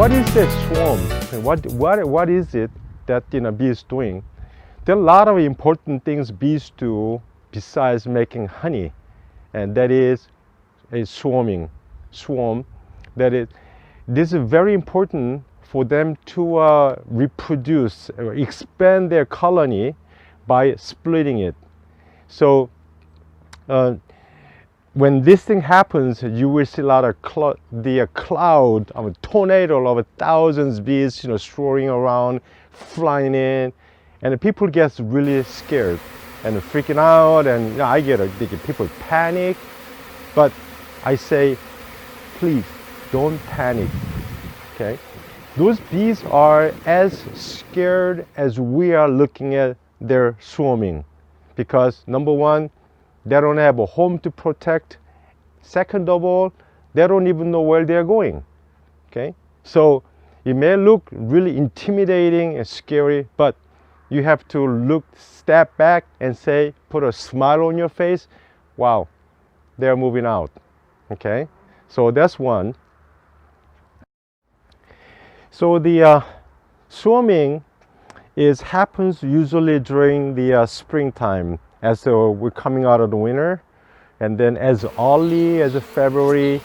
what is that swarm? What is it that bees doing? There are a lot of important things bees do besides making honey, and that is a swarm. This is very important for them to reproduce or expand their colony by splitting it. So when this thing happens, you will see a lot of cloud of a tornado of thousands of bees, soaring around, flying in, and people get really scared and freaking out, and I get people panic. But I say, please don't panic. Okay, those bees are as scared as we are looking at their swarming, because number one, they don't have a home to protect. Second of all, they don't even know where they're going. Okay, so it may look really intimidating and scary, but you have to step back and say, put a smile on your face. Wow, they're moving out. Okay, so that's one. So the swarming happens usually during the springtime, as we're coming out of the winter, and then as early as February,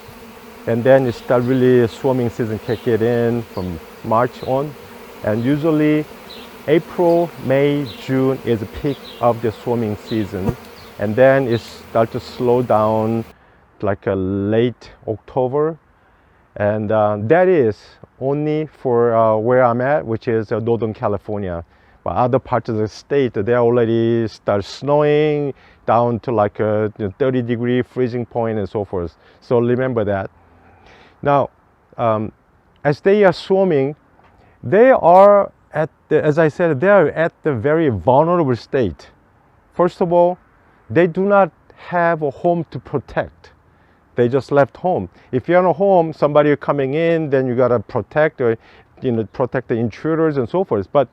and then it start really swarming season kick it in from March on, and usually April, May, June is the peak of the swarming season, and then it starts to slow down like a late October, and that is only for where I'm at, which is Northern California. But other parts of the state, they already start snowing down to like a 30-degree freezing point and so forth. So remember that. Now, as they are swarming, they are as I said, they are at the very vulnerable state. First of all, they do not have a home to protect. They just left home. If you're in a home, somebody coming in, then you gotta protect, or protect the intruders and so forth. But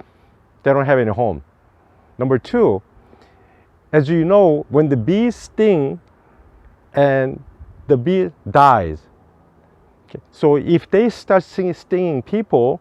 they don't have any home. Number two, as you know, when the bees sting and the bee dies, okay, so if they start stinging people,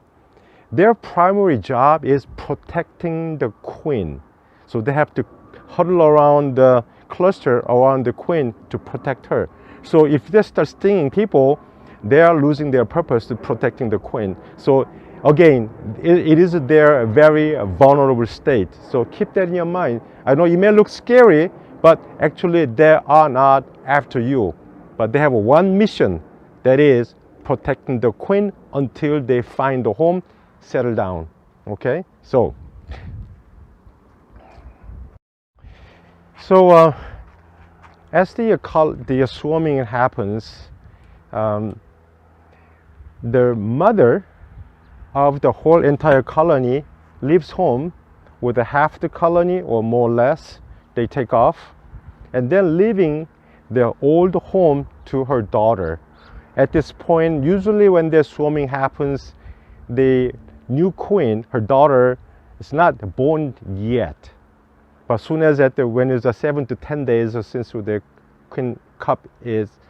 their primary job is protecting the queen. So they have to huddle around the cluster around the queen to protect her. So if they start stinging people, they are losing their purpose to protecting the queen. So again, it is their very vulnerable state. So keep that in your mind. I know it may look scary, but actually they are not after you. But they have one mission, that is protecting the queen until they find a home, settle down. Okay? So as the swarming happens, the mother of the whole entire colony leaves home with half the colony or more or less. They take off, and then leaving their old home to her daughter. At this point, usually when the swarming happens, the new queen, her daughter, is not born yet. But as soon as when it's 7 to 10 days since the queen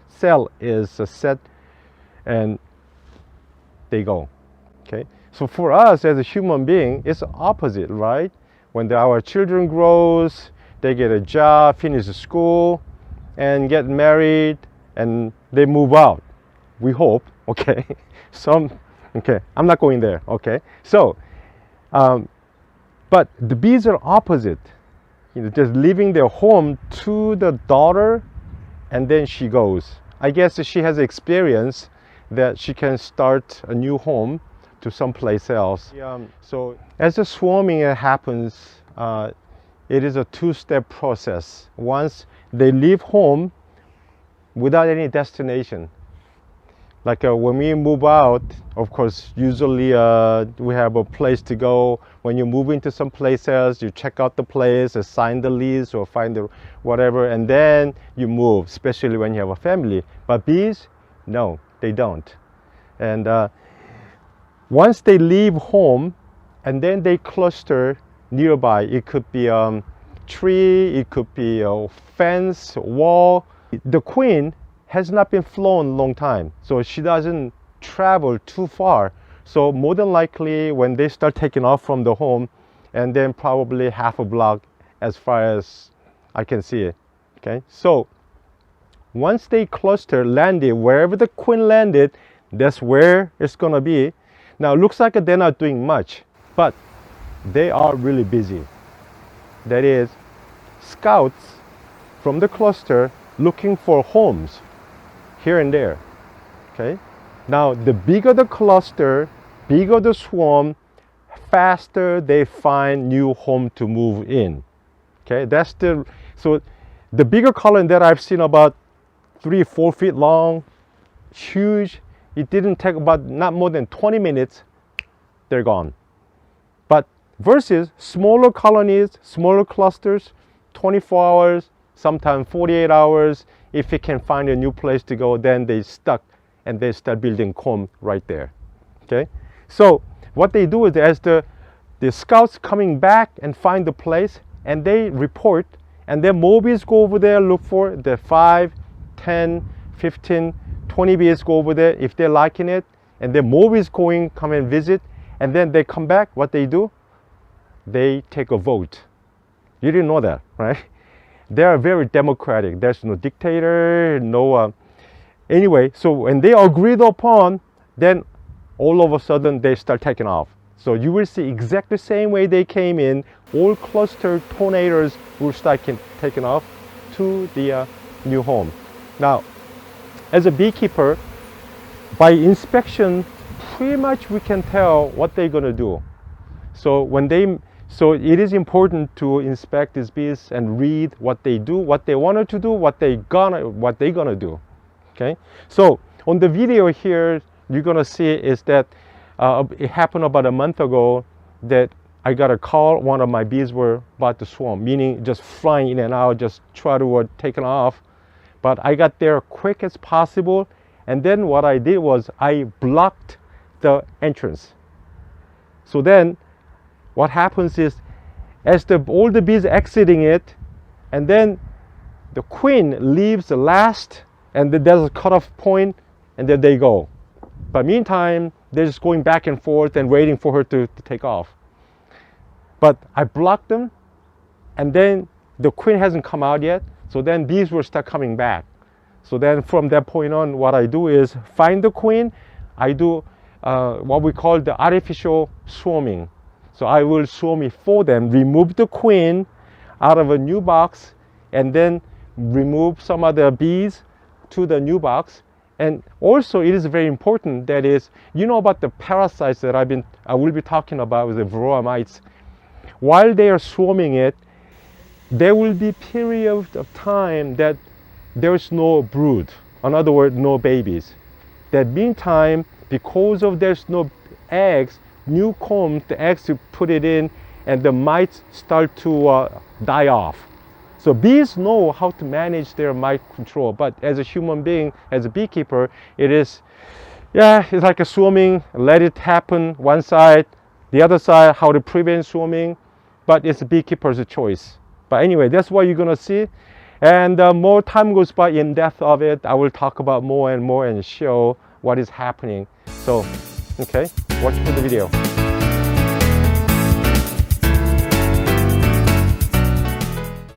cell is set, and they go. Okay, so for us as a human being, it's opposite, right? When our children grows, they get a job, finish school, and get married, and they move out. We hope, okay? Okay, I'm not going there, okay? So, but the bees are opposite. Just leaving their home to the daughter, and then she goes. I guess she has experience that she can start a new home to someplace else. So as the swarming happens, it is a two-step process. Once they leave home without any destination, like when we move out, of course, usually we have a place to go. When you move into some place else, you check out the place, sign the lease, or find the whatever, and then you move, especially when you have a family. But bees, no, they don't. And once they leave home, and then they cluster nearby. It could be a tree, it could be a fence, a wall. The queen has not been flown a long time, so she doesn't travel too far. So more than likely when they start taking off from the home, and then probably half a block as far as I can see it. Okay, so once they cluster landed wherever the queen landed, that's where it's gonna be. Now it looks like they're not doing much, but they are really busy. That is, scouts from the cluster looking for homes here and there. Okay, now the bigger the cluster, bigger the swarm, faster they find new home to move in. Okay, that's so the bigger colony that I've seen, about 3-4 feet long, huge, it didn't take about not more than 20 minutes, they're gone. But versus smaller colonies, smaller clusters, 24 hours, sometimes 48 hours, if it can find a new place to go, then they stuck and they start building comb right there. Okay, so what they do is, as the scouts coming back and find the place, and they report, and then more bees go over there, look for the 5, 10, 15, 20 bees go over there if they're liking it, and then more bees come and visit, and then they come back. What they do, they take a vote. You didn't know that, right? They are very democratic. There's no dictator, no anyway. So when they agreed upon, then all of a sudden they start taking off. So you will see exactly the same way they came in. All cluster tornadoes will start taking off to the new home. Now, as a beekeeper, by inspection, pretty much we can tell what they're gonna do. So so it is important to inspect these bees and read what they do, what they wanted to do, what they're gonna do. Okay. So on the video here, you're gonna see is that it happened about a month ago that I got a call. One of my bees were about to swarm, meaning just flying in and out, just try to take it off. But I got there quick as possible, and then what I did was I blocked the entrance. So then what happens is, as all the bees exiting it, and then the queen leaves the last, and then there's a cutoff point, and then they go. But meantime, they're just going back and forth and waiting for her to take off. But I blocked them, and then the queen hasn't come out yet, so then bees will start coming back. So then from that point on, what I do is find the queen. I do what we call the artificial swarming. So I will swarm it for them, remove the queen out of a new box, and then remove some other bees to the new box. And also it is very important, that is, you know about the parasites that I will be talking about with the varroa mites. While they are swarming it, there will be periods of time that there's no brood. In other words, no babies. That meantime, because of there's no eggs, new comb, the eggs, you put it in, and the mites start to die off. So bees know how to manage their mite control, but as a human being, as a beekeeper, it's like a swarming. Let it happen one side, the other side, how to prevent swarming, but it's a beekeeper's choice. But anyway, that's what you're gonna see. And more time goes by, in depth of it, I will talk about more and more and show what is happening. So, okay, watch for the video.